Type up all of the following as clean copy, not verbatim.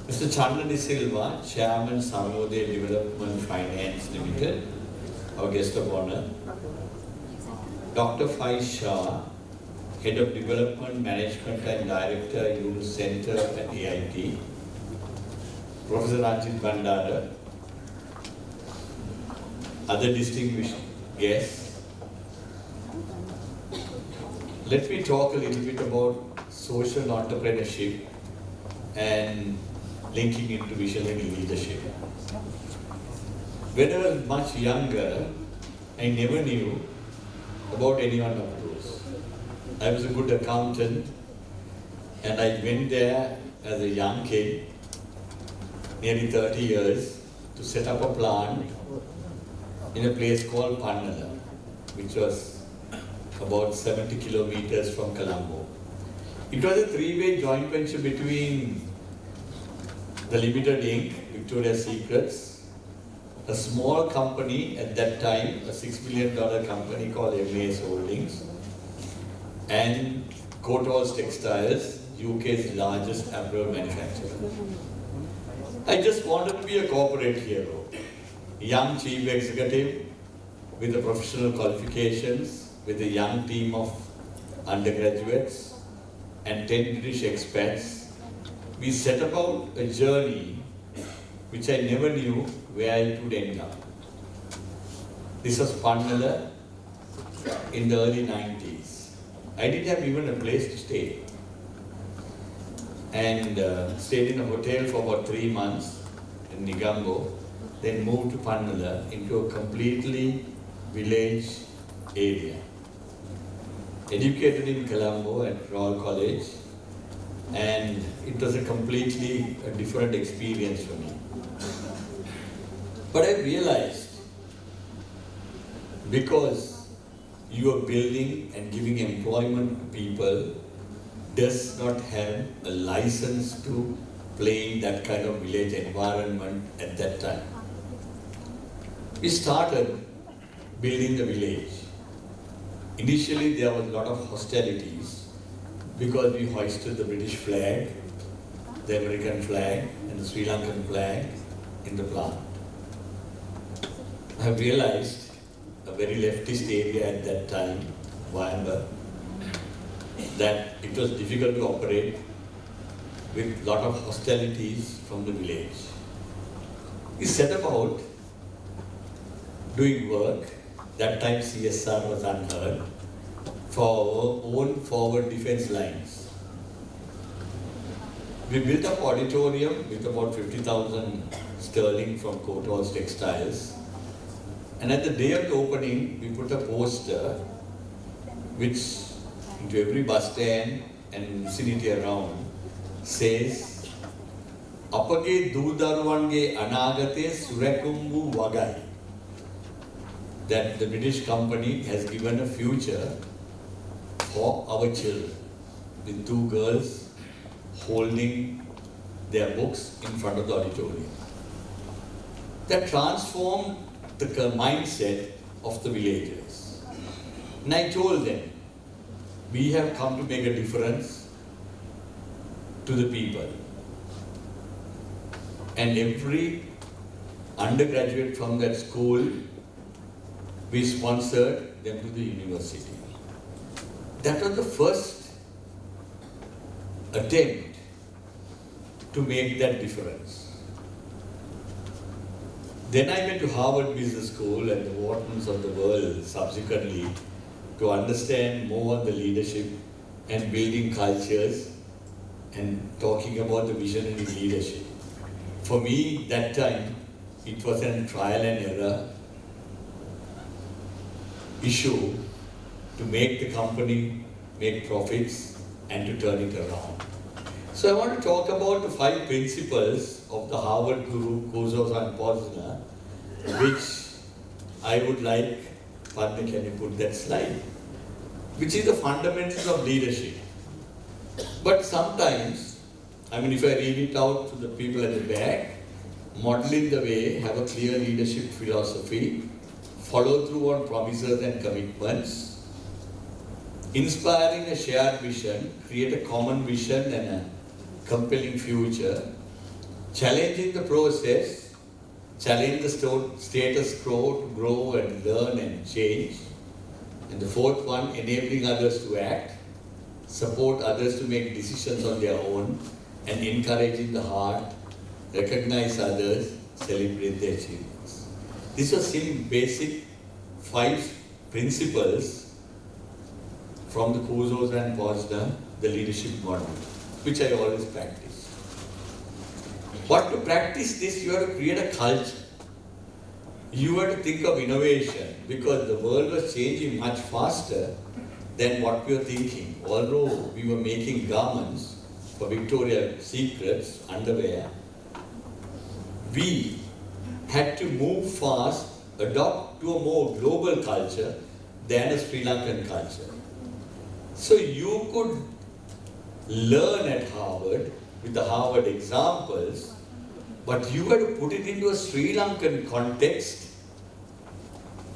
Mr. Chandra De Silva, Chairman, Samode Development Finance Limited, our guest of honor. Dr. Faiz Shah, Head of Development Management and Director, Youth Center at AIT. Professor Ranjit Bandara, other distinguished guests. Let me talk a little bit about social entrepreneurship and linking into visionary leadership. When I was much younger, I never knew about any one of those. I was a good accountant and I went there as a young kid, nearly 30 years, to set up a plant in a place called Pannala, which was about 70 kilometers from Colombo. It was a three-way joint venture between the Limited Inc., Victoria's Secrets, a small company at that time, a $6 billion company called MAS Holdings, and Courtaulds Textiles, UK's largest apparel manufacturer. I just wanted to be a corporate hero, a young chief executive with the professional qualifications, with a young team of undergraduates and 10 British expats. We set about a journey which I never knew where it would end up. This was Pannala in the early 90s. I didn't have even a place to stay. And stayed in a hotel for about 3 months in Negombo, then moved to Pannala into a completely village area. Educated in Colombo at Royal College, and it was a completely different experience for me. But I realized, because you are building and giving employment to people does not have a license to play in that kind of village environment at that time. We started building the village. Initially there was a lot of hostilities because we hoisted the British flag, the American flag and the Sri Lankan flag in the plant. I have realized a very leftist area at that time, Wayamba, that it was difficult to operate with a lot of hostilities from the village. We set about doing work, that time CSR was unheard, for our own forward defense lines. We built up auditorium with about 50,000 sterling from Courtaulds Textiles. And at the day of the opening, we put a poster which into every bus stand and vicinity around says, Apage Dudaruwange Anagate Surakumbu Wagai. That the British company has given a future for our children, with 2 girls holding their books in front of the auditorium. That transformed the mindset of the villagers. And I told them, we have come to make a difference to the people. And every undergraduate from that school, we sponsored them to the university. That was the first attempt to make that difference. Then I went to Harvard Business School and the Whartons of the world subsequently to understand more on the leadership and building cultures and talking about the visionary leadership. For me, that time, it was a trial and error issue to make the company make profits and to turn it around. So I want to talk about the 5 principles of the Harvard guru Kuzo and Posner, which I would like, Padma, can you put that slide? Which is the fundamentals of leadership. But sometimes, if I read it out to the people at the back, modeling the way, have a clear leadership philosophy, follow through on promises and commitments, inspiring a shared vision, create a common vision and a compelling future, challenging the process, challenge the status quo to grow and learn and change. And the fourth one, enabling others to act, support others to make decisions on their own, and encouraging the heart, recognize others, celebrate their achievements. These are some basic 5 principles from the Kuzos and Potsdam, the leadership model, which I always practice. But to practice this, you have to create a culture. You have to think of innovation, because the world was changing much faster than what we were thinking. Although we were making garments for Victoria's Secret's underwear, we had to move fast, adopt to a more global culture than a Sri Lankan culture. So you could learn at Harvard with the Harvard examples, but you had to put it into a Sri Lankan context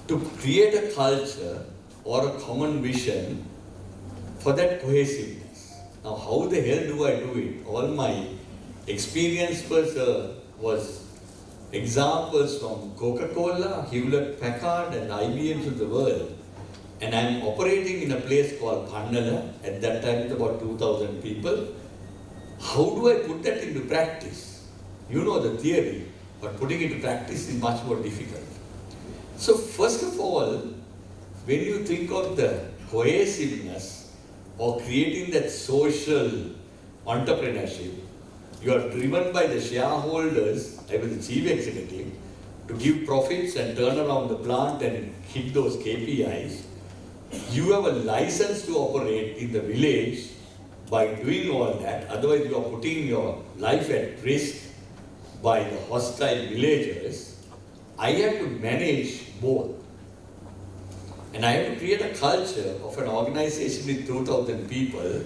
to create a culture or a common vision for that cohesiveness. Now, how the hell do I do it? All my experience was examples from Coca-Cola, Hewlett-Packard, and IBMs of the world. And I'm operating in a place called Pannala. At that time, it's about 2,000 people. How do I put that into practice? You know the theory, but putting it into practice is much more difficult. So first of all, when you think of the cohesiveness or creating that social entrepreneurship, you are driven by the shareholders. I was the chief executive to give profits and turn around the plant and hit those KPIs. You have a license to operate in the village by doing all that. Otherwise, you are putting your life at risk by the hostile villagers. I have to manage both. And I have to create a culture of an organization with 2,000 people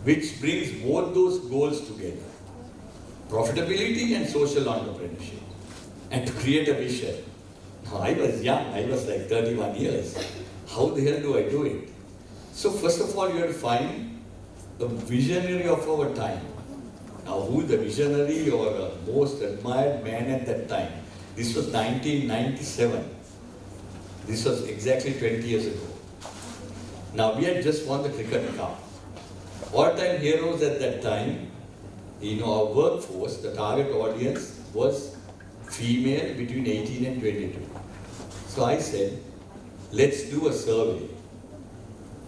which brings both those goals together. Profitability and social entrepreneurship. And to create a vision. Now, I was young, I was like 31 years. How the hell do I do it? So first of all, you have to find the visionary of our time. Now, who is the visionary or most admired man at that time? This was 1997. This was exactly 20 years ago. Now, we had just won the cricket cup. All-time heroes at that time, our workforce, the target audience was female between 18 and 22. So I said, let's do a survey.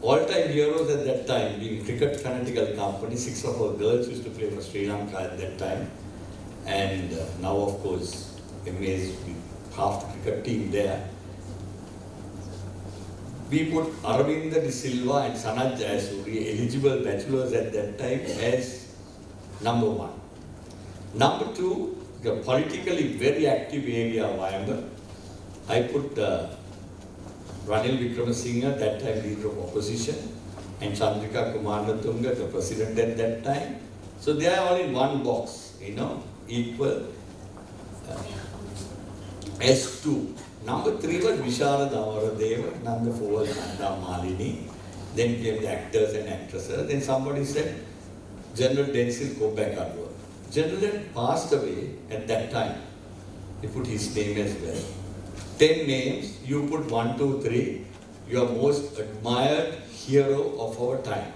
All-time heroes at that time, being cricket fanatical company, 6 of our girls used to play for Sri Lanka at that time. And now, of course, amazed with half the cricket team there. We put Aravinda De Silva and Sanat Jayasuri, eligible bachelors at that time, as number 1. Number 2, the politically very active area of Vayambar. I put Ranil Wickramasinghe, that time leader of opposition, and Chandrika Kumaratunga, the president at that time. So they are all in one box, equal. S2. Number 3 was Visharada Amaradeva, number 4 was Nanda Malini. Then came the actors and actresses. Then somebody said, General Densil Kobakadwa. General had passed away at that time. He put his name as well. 10 names, you put 1, 2, 3. Your most admired hero of our time.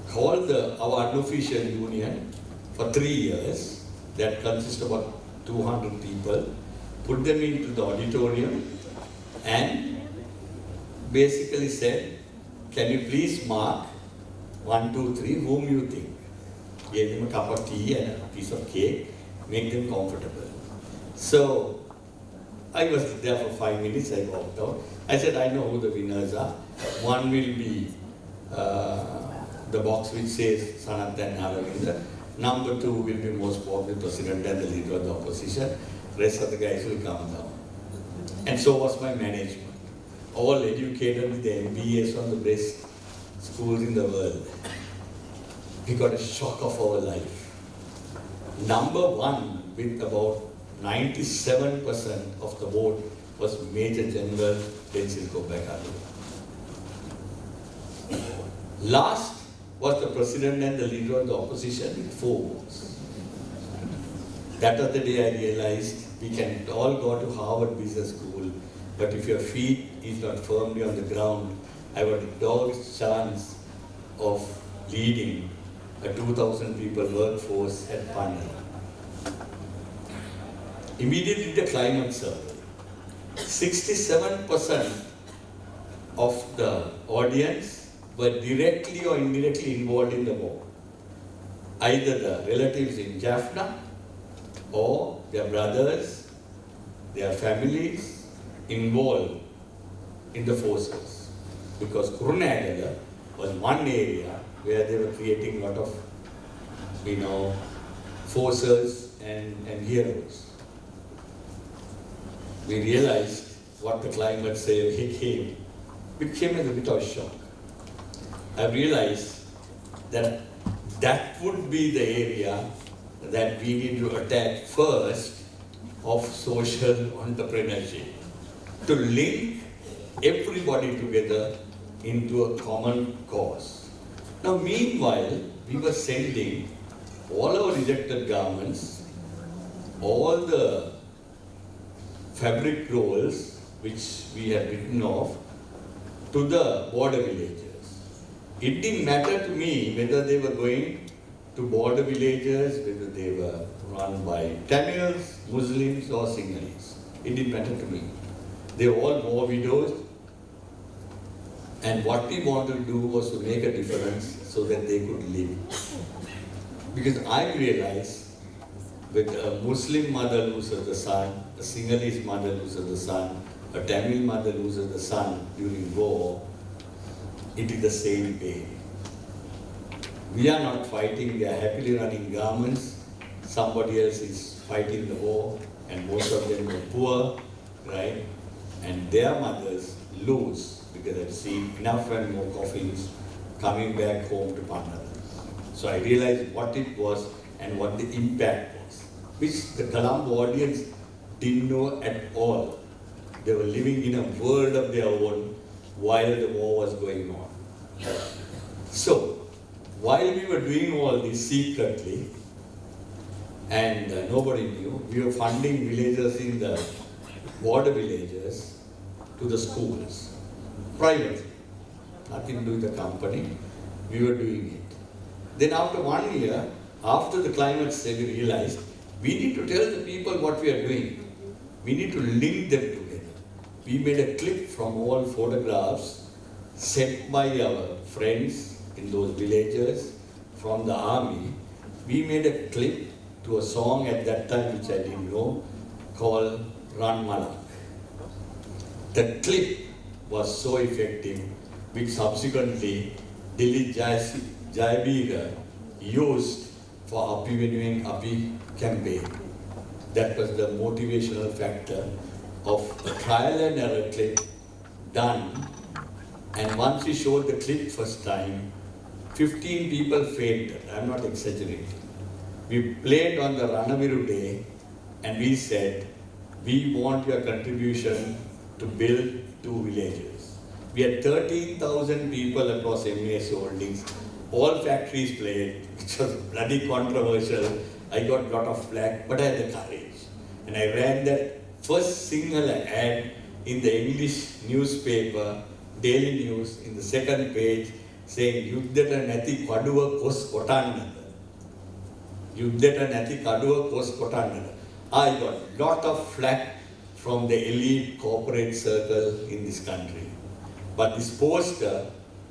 Called our unofficial union for 3 years. That consists of about 200 people. Put them into the auditorium and basically said, can you please mark 1, 2, 3, whom you think? Gave them a cup of tea and a piece of cake, make them comfortable. So I was there for 5 minutes, I walked out. I said, I know who the winners are. One will be the box which says Sanat and Aravinda. Number 2 will be most popular president and the leader of the opposition. Rest of the guys will come down. And so was my management. All educated with the MBAs from the best schools in the world. We got a shock of our life. Number 1 with about 97% of the vote was Major General Densil Kobakadwa. Last was the president and the leader of the opposition with 4 votes. That was the day I realized we can all go to Harvard Business School, but if your feet is not firmly on the ground, I have a dog's chance of leading a 2,000 people workforce at Panama. Immediately the climate survey, 67% of the audience were directly or indirectly involved in the war. Either the relatives in Jaffna or their brothers, their families involved in the forces. Because Kurunagala was one area where they were creating a lot of, forces and heroes. We realized what the climate survey became a bit of a shock. I realized that that would be the area that we need to attack first of social entrepreneurship, to link everybody together into a common cause. Now, meanwhile, we were sending all our rejected garments, all the fabric rolls which we had written off, to the border villages. It didn't matter to me whether they were going to border villages, whether they were run by Tamils, Muslims or Sinhalese. It didn't matter to me. They were all war widows, and what we wanted to do was to make a difference so that they could live. Because I realized with a Muslim mother loses the son, a Sinhalese mother loses the son, a Tamil mother loses the son during war, it is the same pain. We are not fighting, we are happily running garments. Somebody else is fighting the war, and most of them are poor, right? And their mothers lose because I've seen enough and more coffins coming back home to Panama. So I realized what it was and what the impact was, which the Colombo audience didn't know at all. They were living in a world of their own while the war was going on. So, while we were doing all this secretly, and nobody knew, we were funding villagers in the border villages to the schools, privately. Nothing to do with the company, we were doing it. Then after 1 year, after the climate survey, we realized we need to tell the people what we are doing. We need to link them together. We made a clip from all photographs sent by our friends in those villages from the army. We made a clip to a song at that time which I didn't know called Ran Malak. The clip was so effective, which subsequently Dilip Jayabira used for Api Venuing Api campaign. That was the motivational factor of a trial and error clip done. And once we showed the clip first time, 15 people fainted. I'm not exaggerating. We played on the Ranaviru Day and we said, we want your contribution to build 2 villages. We had 13,000 people across MAS holdings. All factories played, which was bloody controversial. I got a lot of flack, but I had the courage. And I ran that first single ad in the English newspaper, Daily News, in the second page, saying, Yuddhata Nati Kaduva Kos Kotannada. Yuddhata Nati Kaduva Kos Kotannada. I got a lot of flack from the elite corporate circle in this country. But this poster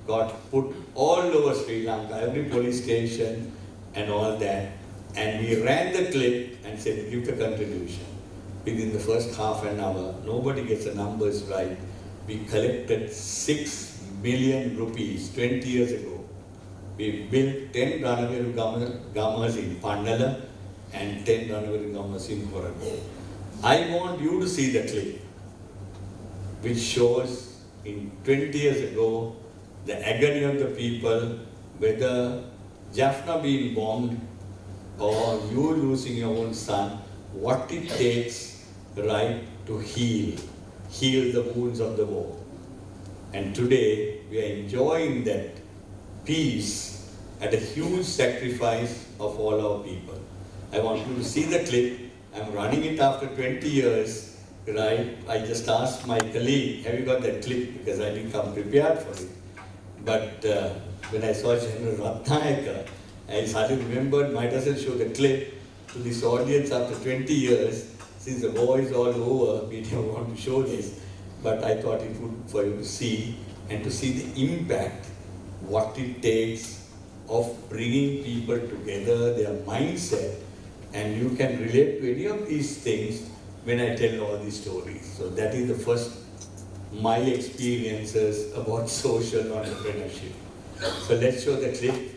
got put all over Sri Lanka, every police station and all that. And we ran the clip and said, give the contribution. Within the first half an hour, nobody gets the numbers right. We collected 6 million rupees 20 years ago. We built 10 Ranaviru Gamas in Pandala and 10 Ranaviru Gamas in Korago. I want you to see the clip, which shows in 20 years ago, the agony of the people, whether Jaffna being bombed or you losing your own son, what it takes, right, to heal the wounds of the war. And today, we are enjoying that peace at a huge sacrifice of all our people. I want you to see the clip. I'm running it after 20 years, right? I just asked my colleague, have you got that clip? Because I didn't come prepared for it. But when I saw General Ratnayaka, I suddenly remembered, might as well show the clip to this audience after 20 years. Since the war is all over, we don't want to show this. But I thought it would for you to see, and to see the impact, what it takes of bringing people together, their mindset, and you can relate to any of these things when I tell all these stories. So that is the first, my experiences about social entrepreneurship. So let's show the clip.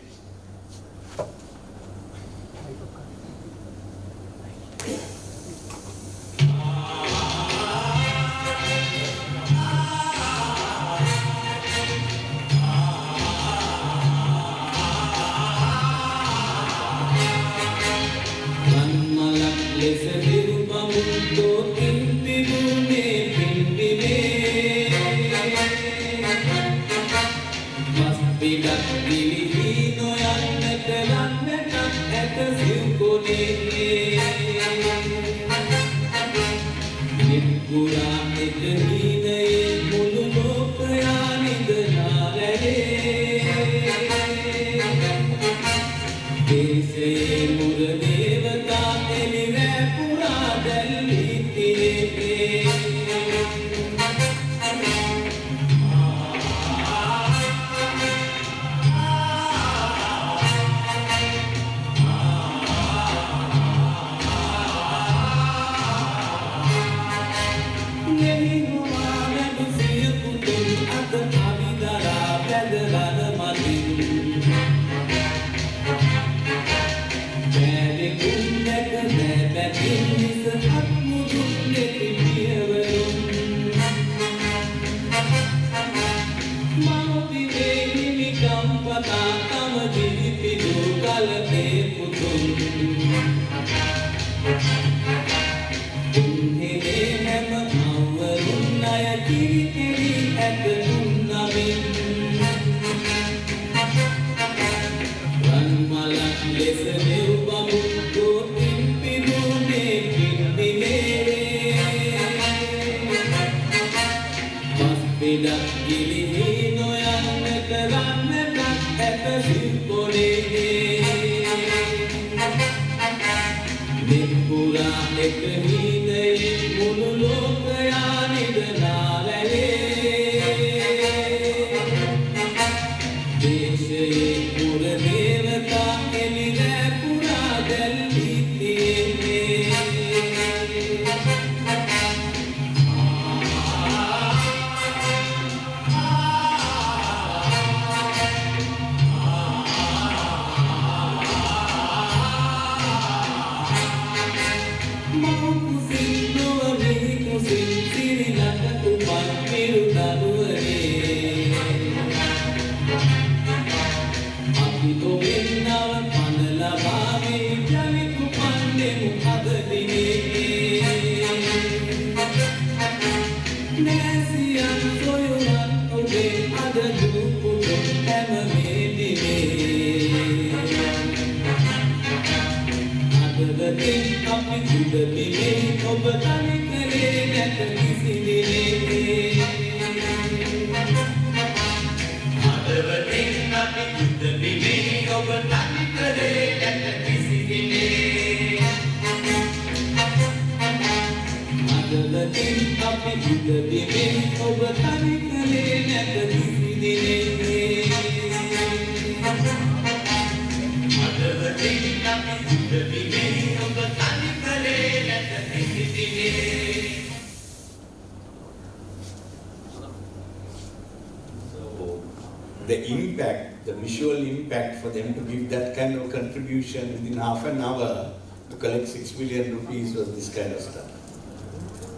The impact, the visual impact for them to give that kind of contribution within half an hour to collect 6 million rupees was this kind of stuff.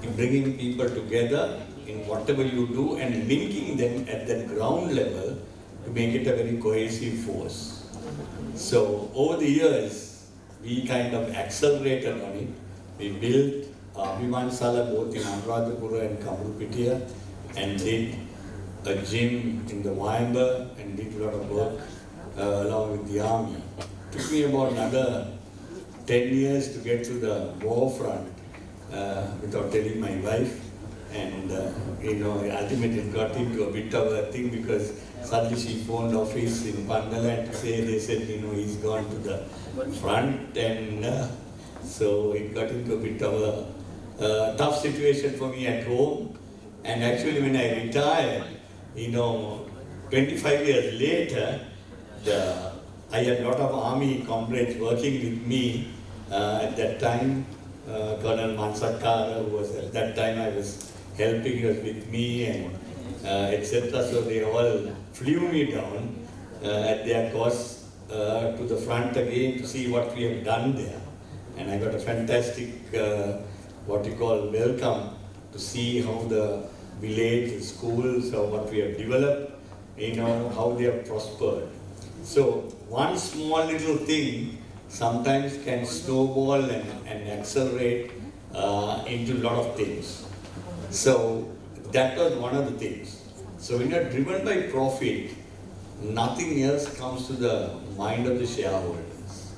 In bringing people together in whatever you do and linking them at that ground level to make it a very cohesive force. So over the years, we kind of accelerated on it. We built Vimansala both in Anuradhapura and Kamrupitiya and did a gym in the Wayamba and did a lot of work along with the army. Took me about another 10 years to get to the war front without telling my wife. And ultimately it got into a bit of a thing because suddenly she phoned office in Bangalore to say, they said, he's gone to the front. And so it got into a bit of a tough situation for me at home. And actually when I retired, 25 years later, I had a lot of army comrades working with me at that time. Colonel Mansakara, who was at that time I was helping, was with me and etc. So they all flew me down at their cost to the front again to see what we have done there. And I got a fantastic, welcome to see how the village, the schools, how what we have developed, how they have prospered. So one small little thing sometimes can snowball and accelerate into a lot of things. So that was one of the things. So when you're driven by profit, nothing else comes to the mind of the shareholders.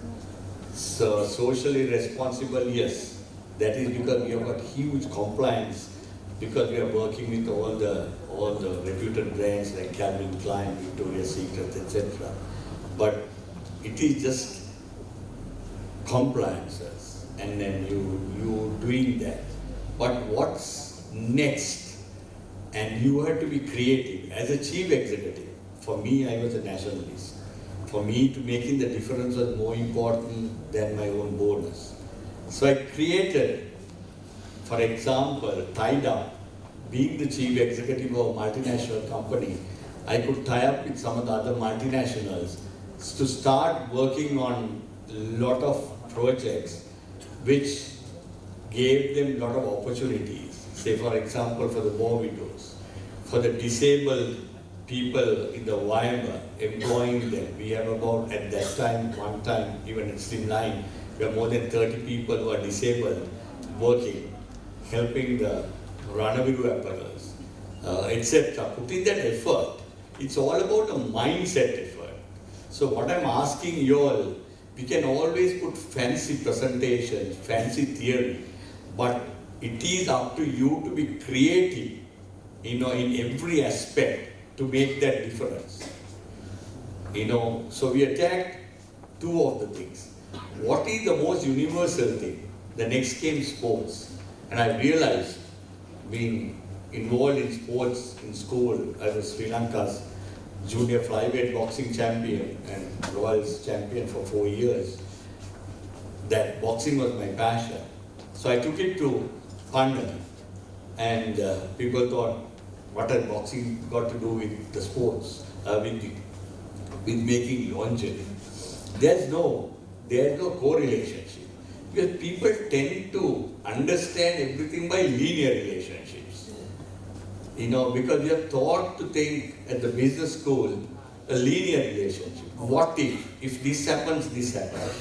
So socially responsible, yes. That is because we have got huge compliance, because we are working with all the reputed brands like Calvin Klein, Victoria's Secret, etc. But it is just compliances, and then you doing that. But what's next? And you have to be creative. As a chief executive, for me, I was a nationalist. For me, to making the difference was more important than my own bonus. So I created, for example, tied up, being the chief executive of a multinational company, I could tie up with some of the other multinationals to start working on a lot of projects which gave them a lot of opportunities. Say, for example, for the war widows, for the disabled people in the Wyoming, employing them. We have about, at that time, one time, even in Streamline, we have more than 30 people who are disabled working, helping the Ranaviru apparels, etc. Putting that effort, it's all about a mindset effort. So what I'm asking you all, we can always put fancy presentations, fancy theory, but it is up to you to be creative, in every aspect to make that difference. So we attacked two of the things. What is the most universal thing? The next came sports. And I realized, being involved in sports in school, I was Sri Lanka's junior flyweight boxing champion and Royals champion for 4 years, that boxing was my passion. So I took it to Pandan, and people thought, what has boxing got to do with the sports, with making longevity? There's no correlationship. Because people tend to understand everything by linear relationships. Because we are taught to think at the business school, a linear relationship. What if this happens, this happens.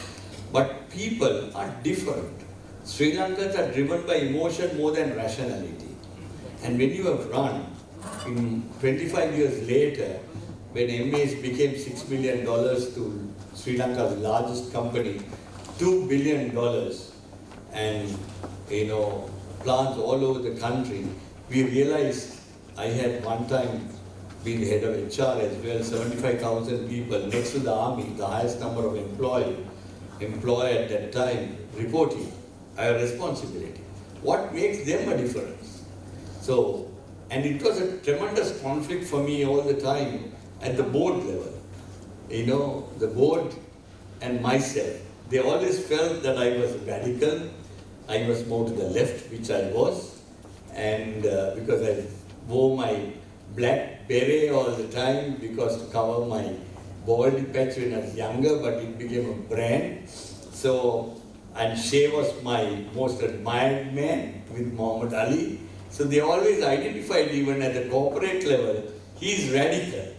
But people are different. Sri Lankans are driven by emotion more than rationality. And when you have run, in 25 years later, when MAs became $6 million to Sri Lanka's largest company, $2 billion, and plants all over the country, we realized, I had one time been head of HR as well, 75,000 people next to the army, the highest number of employee at that time, reporting. I have responsibility. What makes them a difference? So, and it was a tremendous conflict for me all the time at the board level. The board and myself, they always felt that I was radical, I was more to the left, which I was, and because I wore my black beret all the time because to cover my baldy patch when I was younger, but it became a brand. So, and Shea was my most admired man with Muhammad Ali. So they always identified, even at the corporate level, he's radical.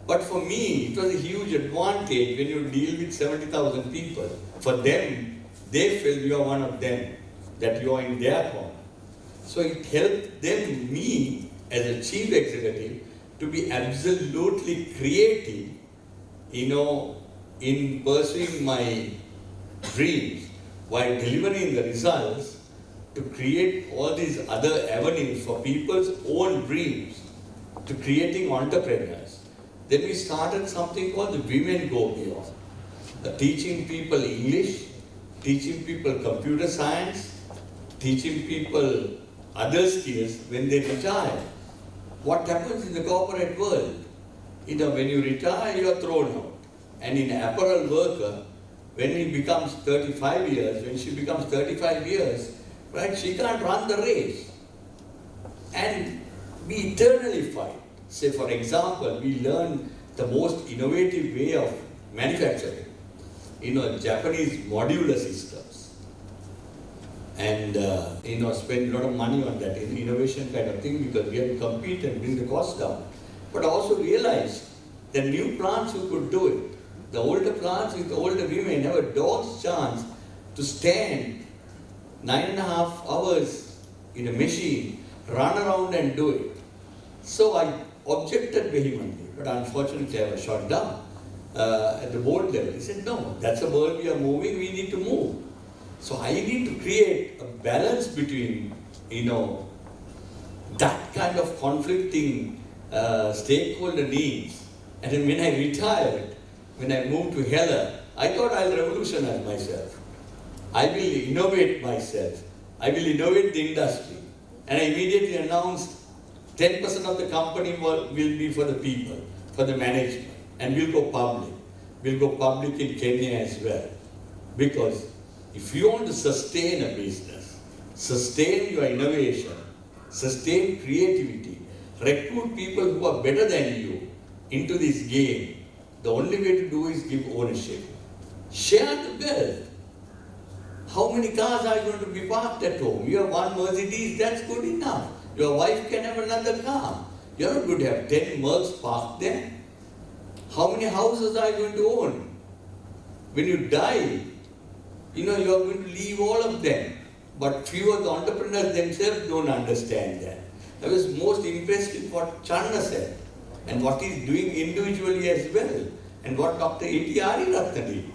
But for me, it was a huge advantage when you deal with 70,000 people. For them, they feel you are one of them, that you are in their corner. So it helped them, me, as a chief executive, to be absolutely creative in pursuing my dreams, while delivering the results, to create all these other avenues for people's own dreams, to creating entrepreneurs. Then we started something called the Women Go Beyond, teaching people English, teaching people computer science, teaching people other skills when they retire. What happens in the corporate world? When you retire, you are thrown out. And in apparel worker, when he becomes 35 years, when she becomes 35 years, right, she can't run the race. And we eternally fight. Say, for example, we learn the most innovative way of manufacturing. Japanese modular systems. And, spend a lot of money on that innovation kind of thing, because we have to compete and bring the cost down. But also realize that new plants who could do it. The older plants with the older women have a dog's chance to stand 9.5 hours in a machine, run around and do it. So I objected vehemently, but unfortunately I was shot down at the board level. He said, no, that's the world we are moving, we need to move. So I need to create a balance between, that kind of conflicting stakeholder needs. And then when I retired, when I moved to Hela, I thought I'll revolutionize myself. I will innovate myself. I will innovate the industry. And I immediately announced 10% of the company will be for the people, for the management. And we'll go public. We'll go public in Kenya as well. Because if you want to sustain a business, sustain your innovation, sustain creativity, recruit people who are better than you into this game, the only way to do is give ownership. Share the wealth. How many cars are going to be parked at home? You have one Mercedes, that's good enough. Your wife can have another car. You're not going to have 10 Mercs parked there. How many houses are you going to own? When you die, you're going to leave all of them. But few of the entrepreneurs themselves don't understand that. I was most impressed with what Channa said, and what he's doing individually as well, and what Dr. A.T. Ariratna did.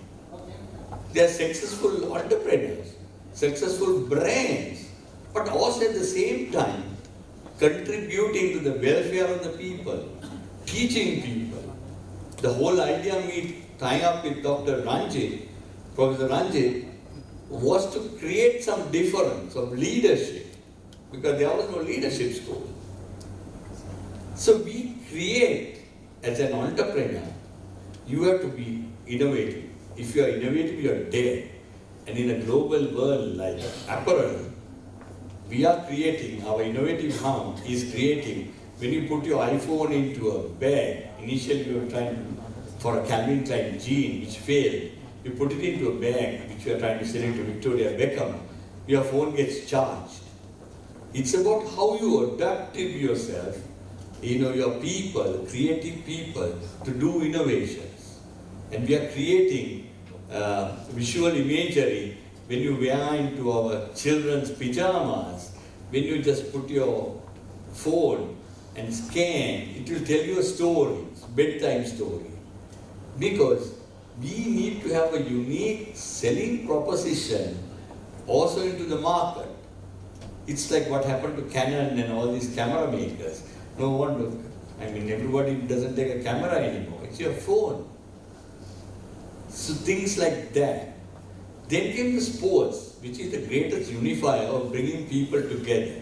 They are successful entrepreneurs, successful brands, but also at the same time contributing to the welfare of the people, teaching people. The whole idea of me tying up with Dr. Ranjit, Professor Ranjit, was to create some difference of leadership, because there was no leadership school. So we create, as an entrepreneur, you have to be innovative. If you are innovative, you are dead. And in a global world like apparel, we are creating, our innovative arm is creating, when you put your iPhone into a bag, initially you were trying for a Calvin Klein jean which failed, you put it into a bag which you are trying to sell it to Victoria Beckham, your phone gets charged. It's about how you adapt yourself, your people, creative people, to do innovations. And we are creating visual imagery when you wear into our children's pajamas, when you just put your phone and scan, it will tell you a story, bedtime story. Because we need to have a unique selling proposition also into the market. It's like what happened to Canon and all these camera makers. No wonder. Everybody doesn't take a camera anymore. It's your phone. So things like that. Then came the sports, which is the greatest unifier of bringing people together.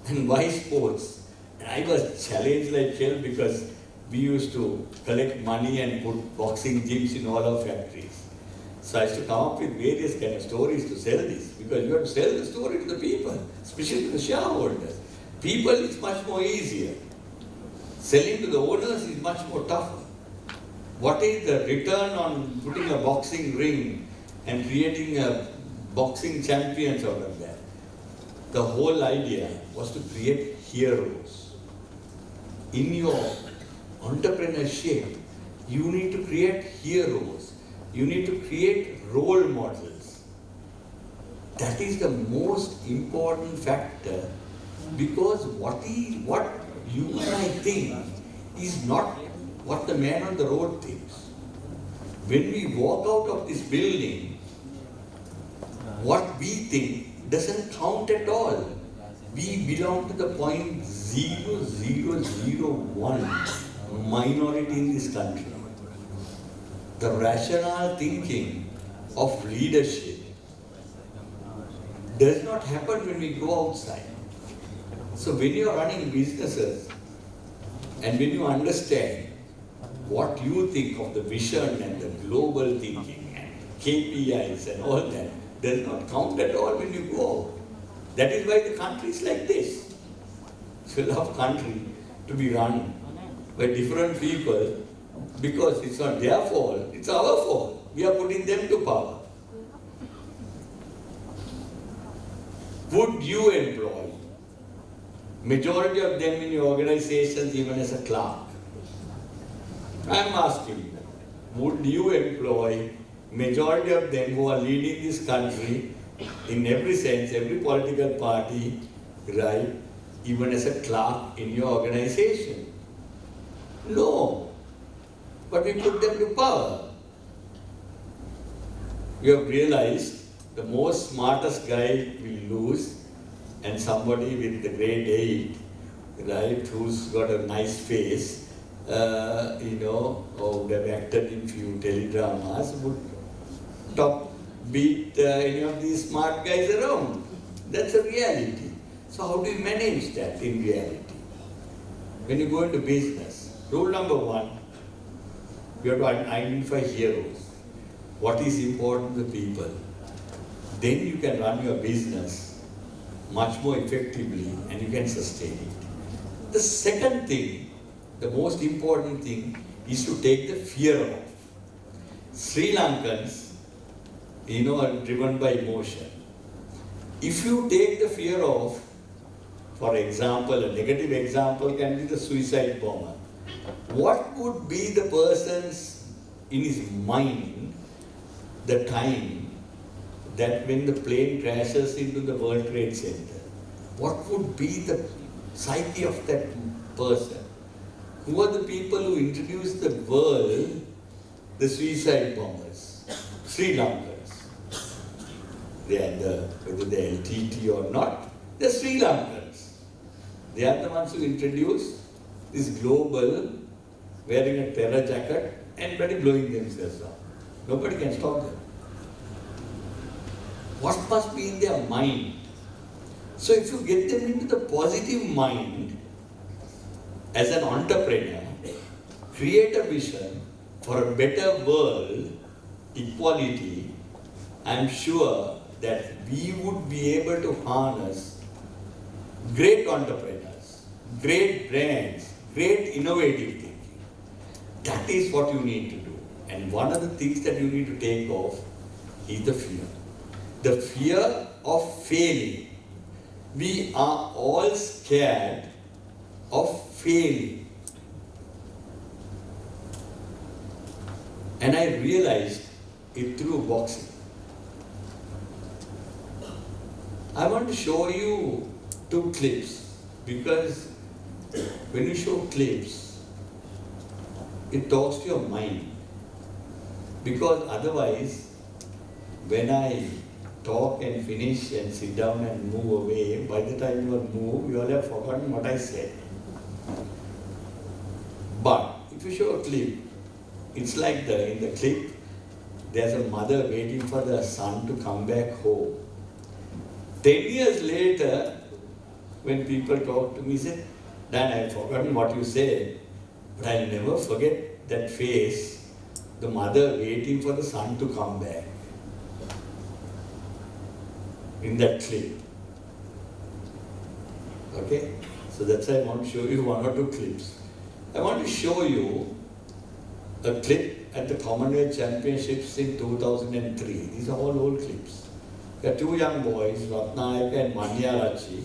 And why sports? And I was challenged like hell, because we used to collect money and put boxing gyms in all our factories. So I used to come up with various kind of stories to sell this, because you have to sell the story to the people, especially to the shareholders. People, it's much more easier. Selling to the owners is much more tougher. What is the return on putting a boxing ring and creating a boxing champions out of that? The whole idea was to create heroes. In your entrepreneurship, you need to create heroes. You need to create role models. That is the most important factor, because what you and I think is not what the man on the road thinks. when we walk out of this building, what we think doesn't count at all. We belong to the 0.0001 minority in this country. The rational thinking of leadership does not happen when we go outside. So when you are running businesses and when you understand what you think of the vision and the global thinking and KPIs and all that, does not count at all when you go out. That is why the country is like this. It's a love country to be run by different people because it's not their fault, it's our fault. We are putting them to power. Would you employ majority of them in your organizations even as a clerk? I am asking you, would you employ majority of them who are leading this country in every sense, every political party, right, even as a clerk in your organization? No. But we put them to power. You have realized the most smartest guy will lose and somebody with the grade 8, right, who's got a nice face, or would have acted in few teledramas, would beat any of these smart guys around. That's a reality. So how do you manage that in reality? When you go into business, rule number 1, you have to identify heroes. What is important to people? Then you can run your business much more effectively and you can sustain it. The second thing, the most important thing, is to take the fear off. Sri Lankans, are driven by emotion. If you take the fear off, for example, a negative example can be the suicide bomber. What would be the person's, in his mind, the time that when the plane crashes into the World Trade Center? What would be the psyche of that person? Who are the people who introduced the world, the suicide bombers? Sri Lankans. They are whether they are LTT or not, they are Sri Lankans. They are the ones who introduced this global, wearing a terror jacket and blowing themselves up. Nobody can stop them. What must be in their mind? So if you get them into the positive mind, as an entrepreneur, create a vision for a better world, equality, I am sure that we would be able to harness great entrepreneurs, great brands, great innovative thinking. That is what you need to do. And one of the things that you need to take off is the fear. The fear of failing. We are all scared of failing. And I realized it through boxing. I want to show you 2 clips because when you show clips, it talks to your mind. Because otherwise, when I talk and finish and sit down and move away, by the time you all move, you all have forgotten what I said. But if you show a clip, it's like in the clip, there's a mother waiting for the son to come back home. 10 years later, when people talk to me, say, Dan, I've forgotten what you said, but I'll never forget that face, the mother waiting for the son to come back. In that clip. Okay? So that's why I want to show you 1 or 2 clips. I want to show you a clip at the Commonwealth Championships in 2003. These are all old clips. There are 2 young boys, Ratnayaka and Manyarachi,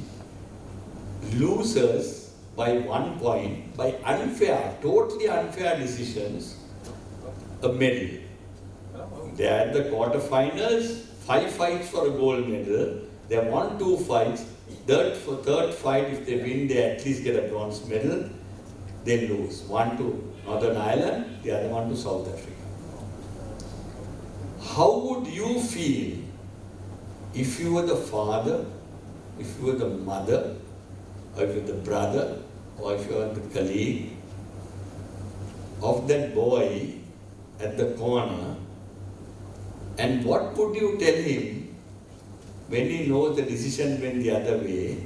losers by 1 point, by totally unfair decisions, a medal. They are at the quarterfinals, 5 fights for a gold medal. They have won 2 fights. Third fight, if they win, they at least get a bronze medal. They lose. One to Northern Ireland, the other one to South Africa. how would you feel if you were the father, if you were the mother, or if you were the brother, or if you were the colleague of that boy at the corner, and what would you tell him when he knows the decision went the other way,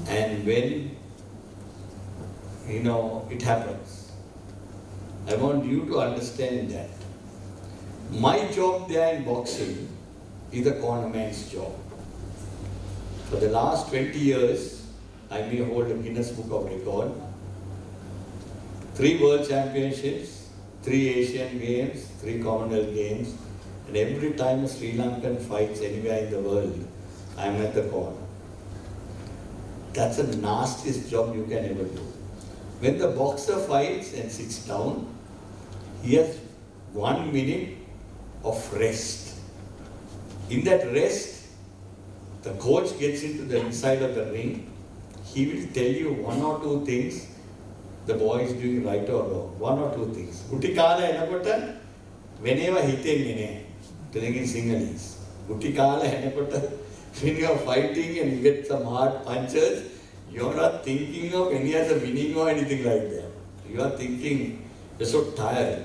and when it happens? I want you to understand that. My job there in boxing is a cornerman's job. For the last 20 years, I may hold a Guinness Book of Record, 3 World Championships, 3 Asian Games, 3 Commonwealth Games, and every time a Sri Lankan fights anywhere in the world, I am at the corner. That's the nastiest job you can ever do. When the boxer fights and sits down, he has 1 minute of rest. In that rest, the coach gets into the inside of the ring. He will tell you 1 or 2 things the boy is doing right or wrong. 1 or 2 things. Utikala enakota whenever hitenge telling in Sinhalese. Utikala enakota when you are fighting and you get some hard punches, you are not thinking of any other winning or anything like that. You are thinking, you're so tired.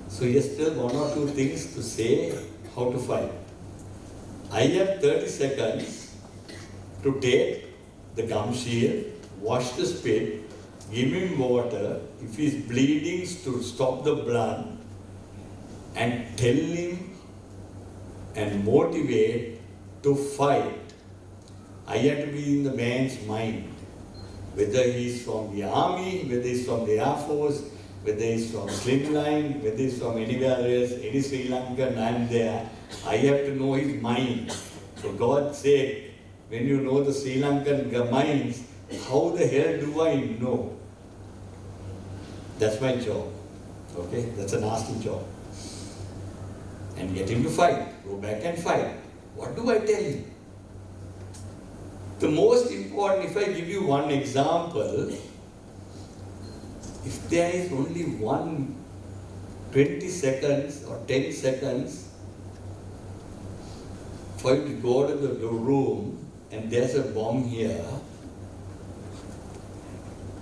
So he has still 1 or 2 things to say how to fight. I have 30 seconds to take the gum shield, wash the spit, give him water, if he's bleeding to stop the blood, and tell him and motivate to fight. I have to be in the man's mind, whether he's from the army, whether he's from the Air Force, whether he's from Slimline, whether he's from anywhere else, any Sri Lankan, I'm there. I have to know his mind. For God's sake, when you know the Sri Lankan minds, how the hell do I know? That's my job. Okay? That's a nasty job. And get him to fight. Go back and fight. What do I tell him? The most important, if I give you one example, if there is only 20 seconds or 10 seconds for you to go to the room and there's a bomb here,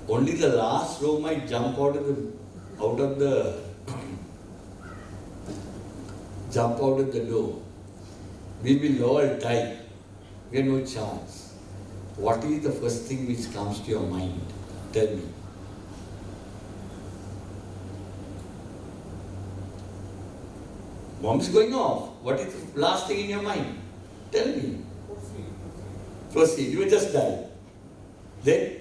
only the last row might jump out of the door. We will all die. We have no chance. What is the first thing which comes to your mind? Tell me. Bomb is going off. What is the last thing in your mind? Tell me. Proceed. You will just die. Then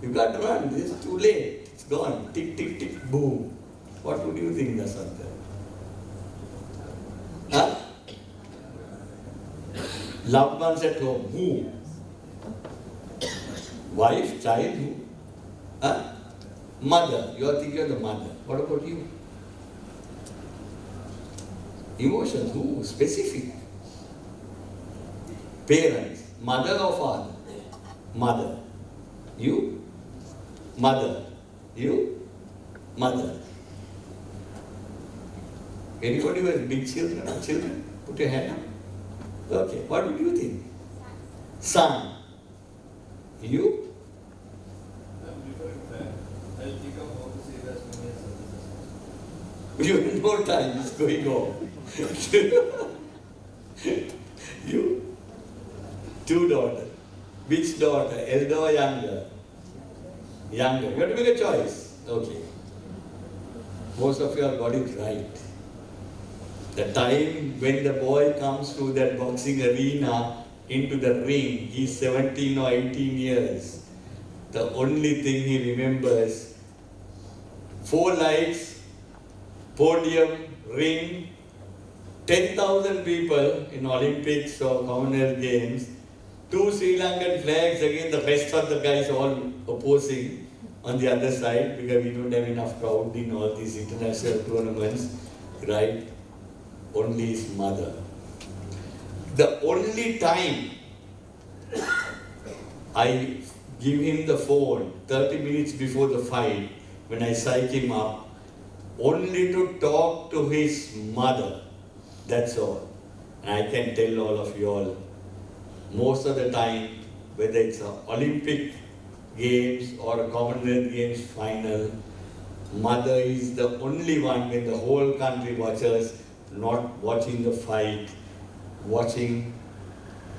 you got to run. This is too late. It's gone. Tick, tick, tick, boom. What would you think, Dasanta? Huh? Loved ones at home. Who? Wife, child, who? Huh? Mother. You are thinking of the mother. What about you? Emotions. Who? Specific. Parents. Mother or father? Mother. You? Mother. You? Mother. Anybody who has big children or children? Put your hand up. Okay. What would you think? Son. You? I'll think of how to say that many services. You have no time. It's going on. You? 2 daughters. Which daughter? Elder or younger? Younger. You have to make a choice. Okay. Most of you have got it right. The time when the boy comes to that boxing arena into the ring, he's 17 or 18 years. The only thing he remembers, 4 lights, podium, ring, 10,000 people in Olympics or Commonwealth Games, 2 Sri Lankan flags, again the rest of the guys all opposing on the other side because we don't have enough crowd in all these international tournaments, right? Only his mother. The only time I give him the phone 30 minutes before the fight, when I psych him up, only to talk to his mother. That's all. And I can tell all of you all, most of the time, whether it's an Olympic Games or a Commonwealth Games final, mother is the only one when the whole country watches, not watching the fight, watching,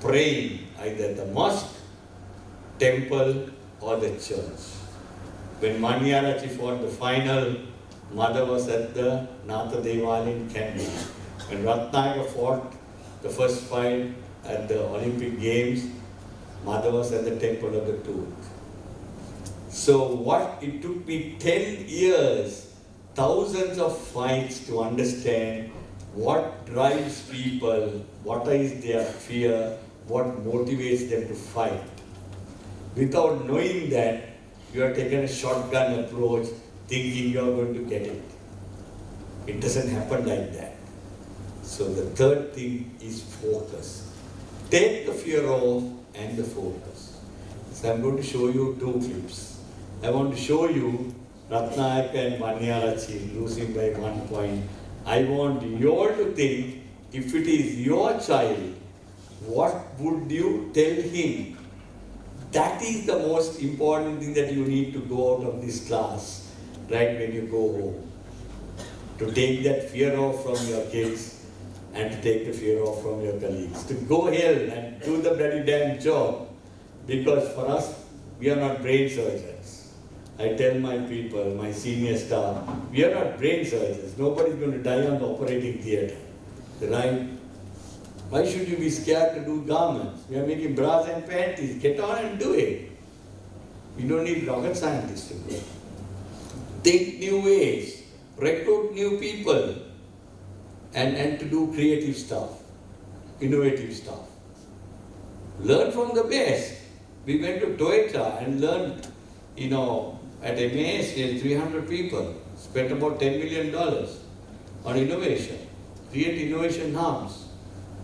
praying either at the mosque, temple or the church. When Maniarachi fought the final, mother was at the Natha Deval in Canada. When Ratnayaka fought the first fight at the Olympic Games, mother was at the Temple of the Tooth. So it took me 10 years, thousands of fights to understand what drives people, what is their fear, what motivates them to fight. Without knowing that, you are taking a shotgun approach thinking you are going to get it. It doesn't happen like that. So the third thing is focus. Take the fear off and the focus. So I'm going to show you 2 clips. I want to show you Ratnayaka and Maniarachi losing by 1 point. I want you all to think, if it is your child, what would you tell him? That is the most important thing that you need to go out of this class, right, when you go home. To take that fear off from your kids and to take the fear off from your colleagues. To go ahead and do the bloody damn job. Because for us, we are not brain surgeons. I tell my people, my senior staff, we are not brain surgeons. Nobody's going to die on the operating theatre, right? Why should you be scared to do garments? We are making bras and panties. Get on and do it. We don't need rocket scientists to do it. Think new ways, recruit new people, and to do creative stuff, innovative stuff. Learn from the best. We went to Toyota and learned, at MAS, 300 people, spent about $10 million on innovation, create innovation hubs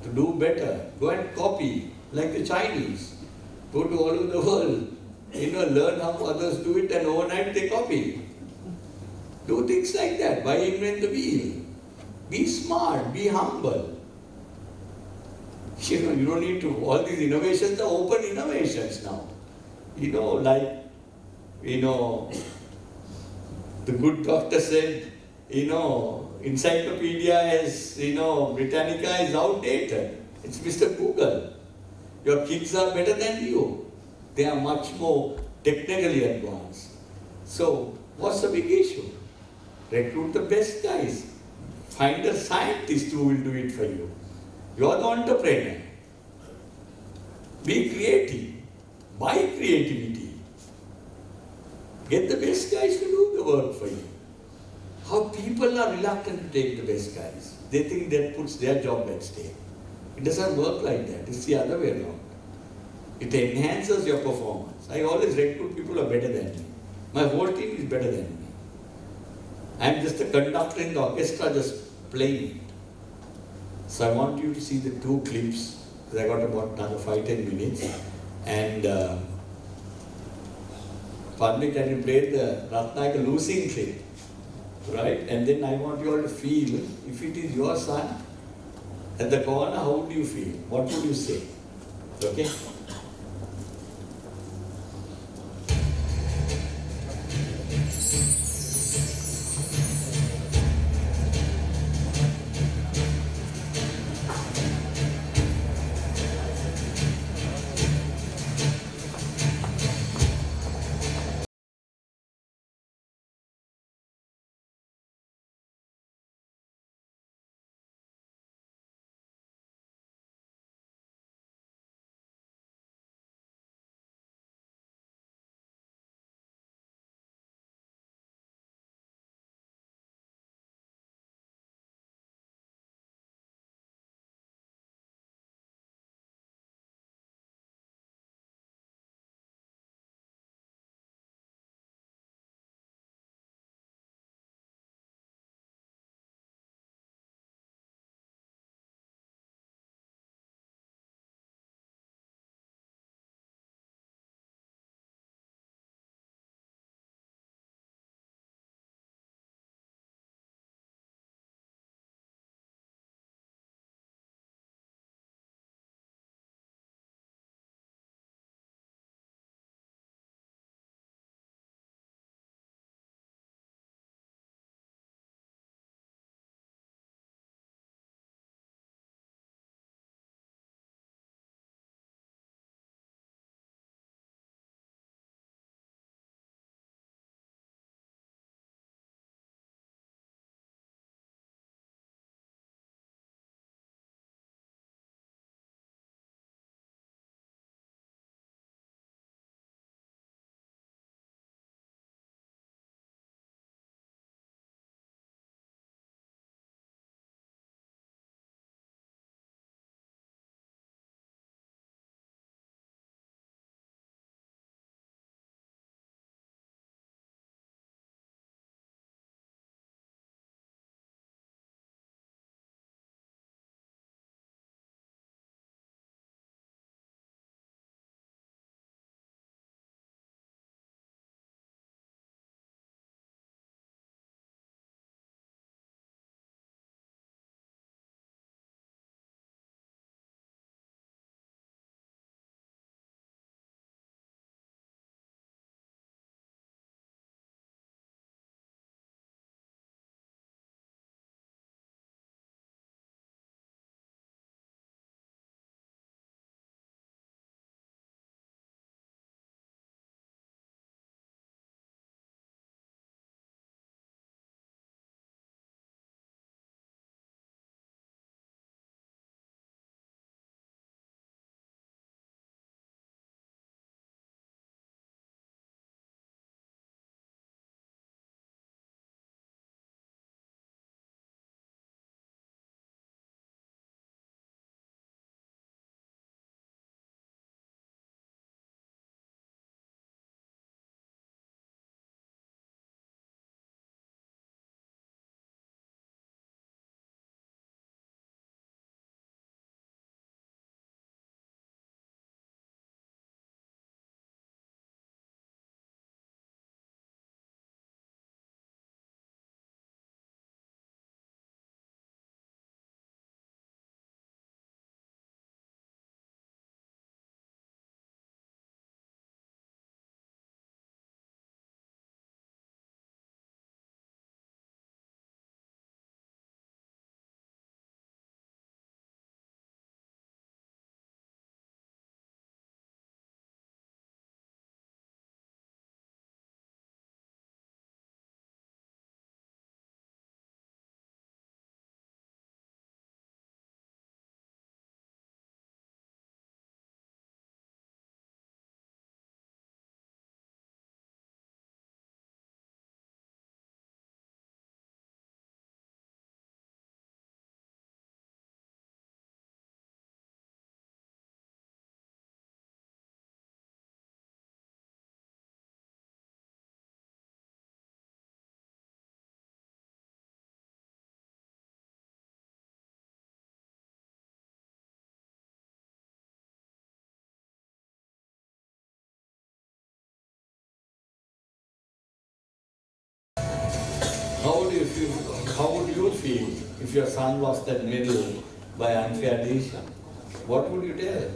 to do better. Go and copy, like the Chinese. Go to all over the world, learn how others do it, and overnight they copy. Do things like that. Why invent the wheel? Be smart, be humble. You don't need to, all these innovations are open innovations now. The good doctor said, encyclopedia is, Britannica is outdated. It's Mr. Google. Your kids are better than you. They are much more technically advanced. So, what's the big issue? Recruit the best guys. Find a scientist who will do it for you. You are the entrepreneur. Be creative. Buy creativity. Get the best guys to do the work for you. How people are reluctant to take the best guys. They think that puts their job at stake. It doesn't work like that. It's the other way around. It enhances your performance. I always recruit people who are better than me. My whole team is better than me. I'm just a conductor in the orchestra, just playing it. So I want you to see the 2 clips, because I got about another 5-10 minutes. And Padmik, can you play the Ratnayaka losing clip? Right? And then I want you all to feel, if it is your son at the corner, how would you feel? What would you say? Okay? how would you feel if your son lost that medal by unfair decision? What would you tell?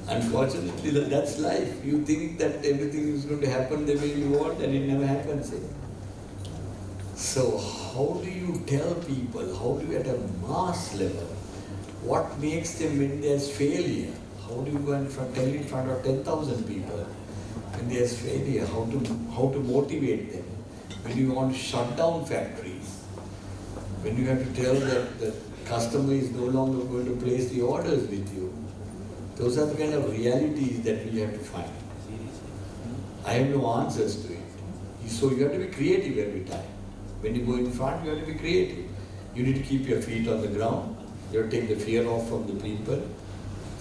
Unfortunately, that's life. You think that everything is going to happen the way you want, and it never happens. So, how do you tell people? How do you, at a mass level, what makes them when there's failure? How do you go and tell in front of 10,000 people when there's failure? How to motivate them? When you want to shut down factories, when you have to tell that the customer is no longer going to place the orders with you. Those are the kind of realities that we have to find. I have no answers to it. So you have to be creative every time. When you go in front, you have to be creative. You need to keep your feet on the ground. You have to take the fear off from the people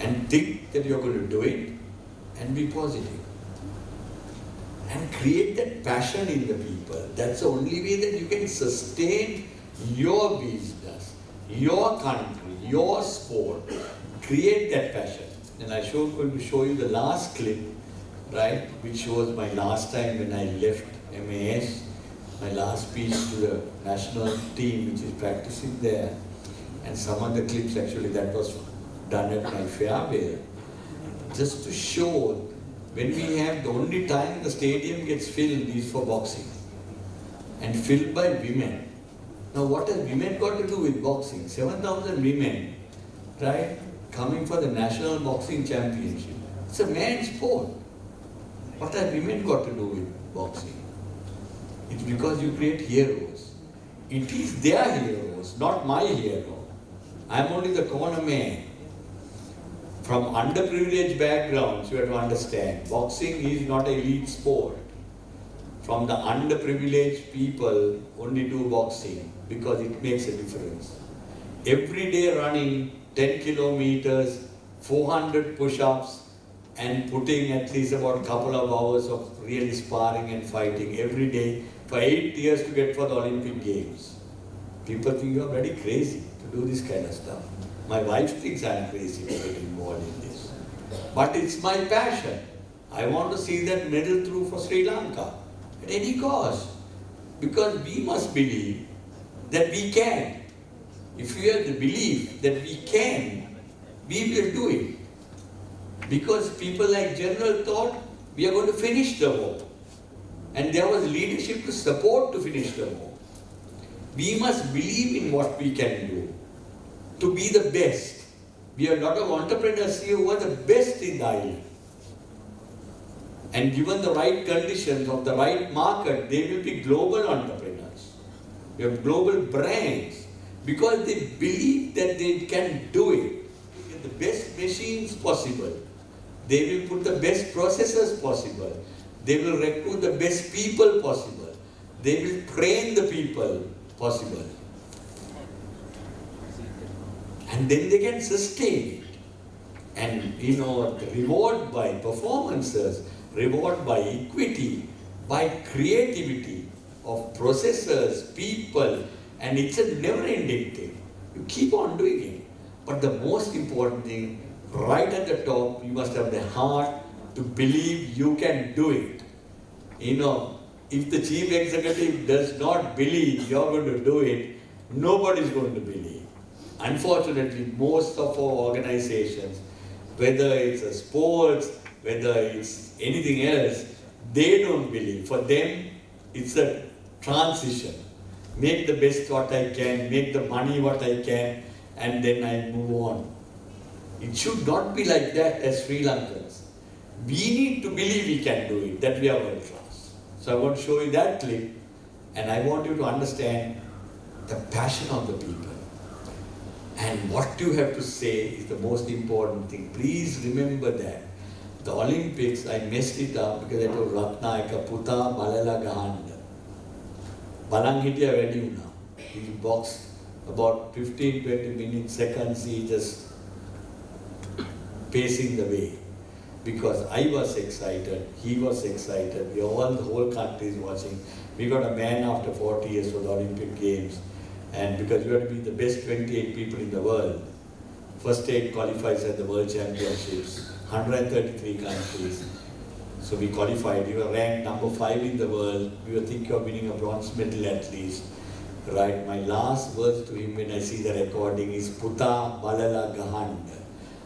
and think that you're going to do it and be positive. And create that passion in the people. That's the only way that you can sustain your business, your country, your sport. Create that passion. And I'm going to show you the last clip, right, which shows my last time when I left MAS, my last speech to the national team which is practicing there. And some of the clips actually that was done at my farewell. Just to show when we have the only time the stadium gets filled is for boxing. And filled by women. Now what has women got to do with boxing? 7,000 women, right? Coming for the National Boxing Championship. It's a man's sport. What have women got to do with boxing? It's because you create heroes. It is their heroes, not my hero. I'm only the corner man. From underprivileged backgrounds, you have to understand, boxing is not an elite sport. From the underprivileged people, only do boxing because it makes a difference. Every day running 10 kilometers, 400 push-ups, and putting at least about a couple of hours of really sparring and fighting every day for 8 years to get for the Olympic Games. People think you're very crazy to do this kind of stuff. My wife thinks I'm crazy to get involved in this. But it's my passion. I want to see that medal through for Sri Lanka at any cost. Because we must believe that we can. If we have the belief that we can, we will do it. Because people like General thought we are going to finish the war. And there was leadership to support to finish the war. We must believe in what we can do to be the best. We have a lot of entrepreneurs here who are the best in the island. And given the right conditions of the right market, they will be global entrepreneurs. We have global brands. Because they believe that they can do it. Get the best machines possible. They will put the best processors possible. They will recruit the best people possible. They will train the people possible. And then they can sustain it. And reward by performances, reward by equity, by creativity of processors, people. And it's a never-ending thing. You keep on doing it. But the most important thing, right at the top, you must have the heart to believe you can do it. If the chief executive does not believe you're going to do it, nobody's going to believe. Unfortunately, most of our organizations, whether it's a sports, whether it's anything else, they don't believe. For them, it's a transition. Make the best what I can, make the money what I can, and then I move on. It should not be like that as Sri Lankans. We need to believe we can do it, that we are world class. So I want to show you that clip, and I want you to understand the passion of the people. And what you have to say is the most important thing. Please remember that. The Olympics, I messed it up because I told Ratnayaka, Puta Balala Gahanda. Balang hitiya වැඩි වුණා. He boxed about 15-20 minutes, seconds, he just pacing the way. Because I was excited, he was excited, the whole country is watching. We got a man after 40 years for the Olympic Games. And because you have to be the best 28 people in the world, first 8 qualifies at the World Championships, 133 countries. So we qualified. You were ranked number 5 in the world. We were thinking of winning a bronze medal at least. Right. My last words to him when I see the recording is Puta Balala Gahand.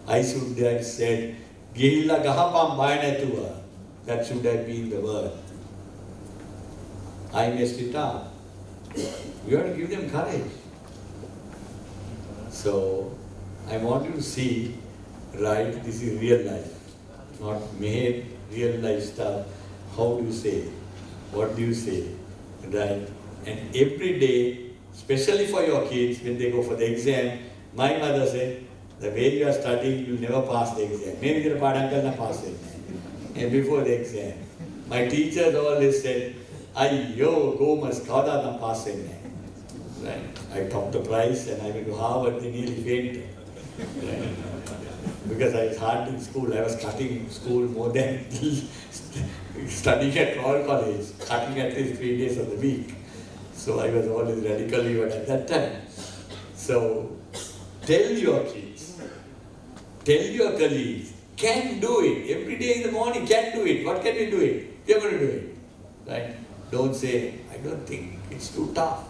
I should have said, Gihilla Gahapam Bayanatuva. That should have been the word. I messed it up. You have to give them courage. So I want you to see, right, this is real life, not made real life stuff. How do you say? What do you say? Right? And every day, especially for your kids, when they go for the exam, my mother said, the way you are studying, you'll never pass the exam. Maybe you'll pass it. And before the exam, my teachers always said, Ayyo, Gomes, kada na pass it. Right? I topped the prize and I went to Harvard, they nearly fainted. Right? Because I was hard in school, I was cutting school more than studying at Royal College, cutting at least 3 days of the week. So I was always radical even at that time. So tell your kids, tell your colleagues, can do it. Every day in the morning, can do it. What can we do it? You're going to do it. Right? Don't say, I don't think, it's too tough.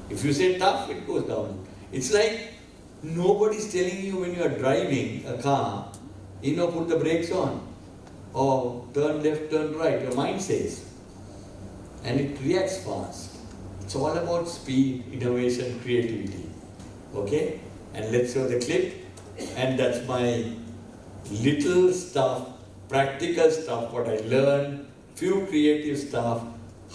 If you say tough, it goes down. It's like nobody's telling you when you are driving a car, put the brakes on. Or turn left, turn right. Your mind says. And it reacts fast. It's all about speed, innovation, creativity. Okay? And let's show the clip. And that's my little stuff, practical stuff, what I learned, few creative stuff,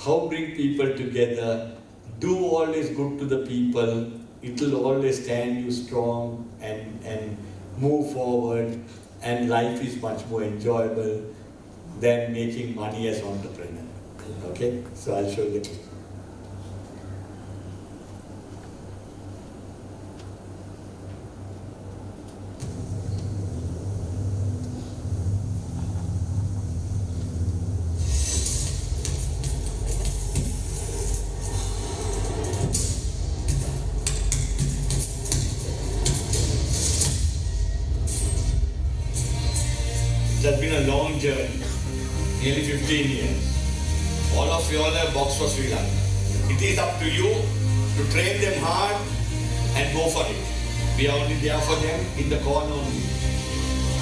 how bring people together, do always good to the people, it will always stand you strong and move forward, and life is much more enjoyable than making money as entrepreneur. Okay? So I'll show you the clip. It has been a long journey, nearly 15 years. All of you all have boxed for Sri Lanka. It is up to you to train them hard and go for it. We are only there for them in the corner only.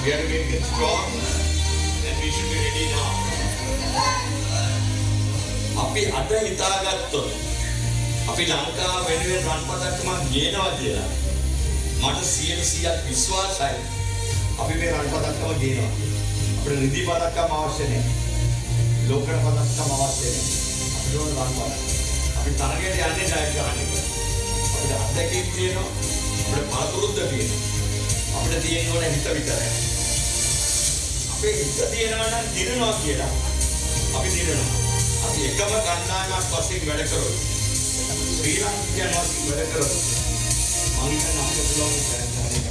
We have to make them strong and we should be ready now. අපි අද හිතාගත්තොත් අපි ලංකාව වෙනුවෙන් රන්පතක්කමක් ගේනවා කියලා මට 100% විශ්වාසයි. අපි මේ රන්පතක්කම ගේනවා. අපිට රිදී පදක්කම අවශ්‍ය නැහැ. ලෝකන පදක්කම අවශ්‍ය නැහැ. අපිට ඕන රන්පතක්. අපි තරගයට යන්නේ ජයග්‍රහණයකට. අපිට අත්දැකීම් තියෙනවා. අපිට පළතුරුද්ද තියෙනවා. අපිට තියෙන්න ඕන හිත විතරයි. අපේ හිත තියෙනවා නම් දිනනවා කියලා. අපි දිනනවා. අපි එකම කණ්ඩායමක් වශයෙන් වැඩ කරොත් ශ්‍රී ලංකන් වශයෙන් වැඩ කරොත් මම හිතන්නේ අපිට පුළුවන් කරගන්න.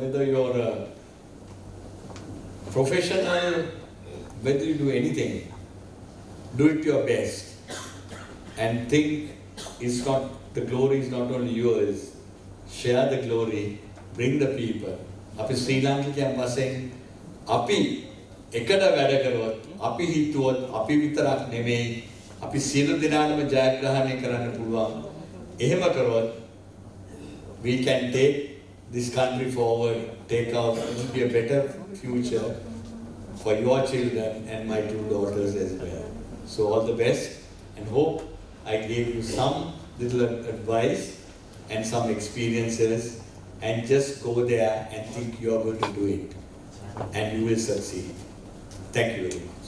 whether you're a professional, whether you do anything, do it your best. And think the glory is not only yours. Share the glory, bring the people. අපි ශ්‍රී ලාංකිකයන් වශයෙන් අපි එකට වැඩ කරොත්, අපි හිතුවොත් අපි විතරක් නෙමෙයි, අපි සියලු දෙනාම ජයග්‍රහණය කරන්න පුළුවන්. එහෙම කරොත් we can take this country forward, it will be a better future for your children and my two daughters as well. So all the best, and hope I gave you some little advice and some experiences, and just go there and think you are going to do it, and you will succeed. Thank you very much.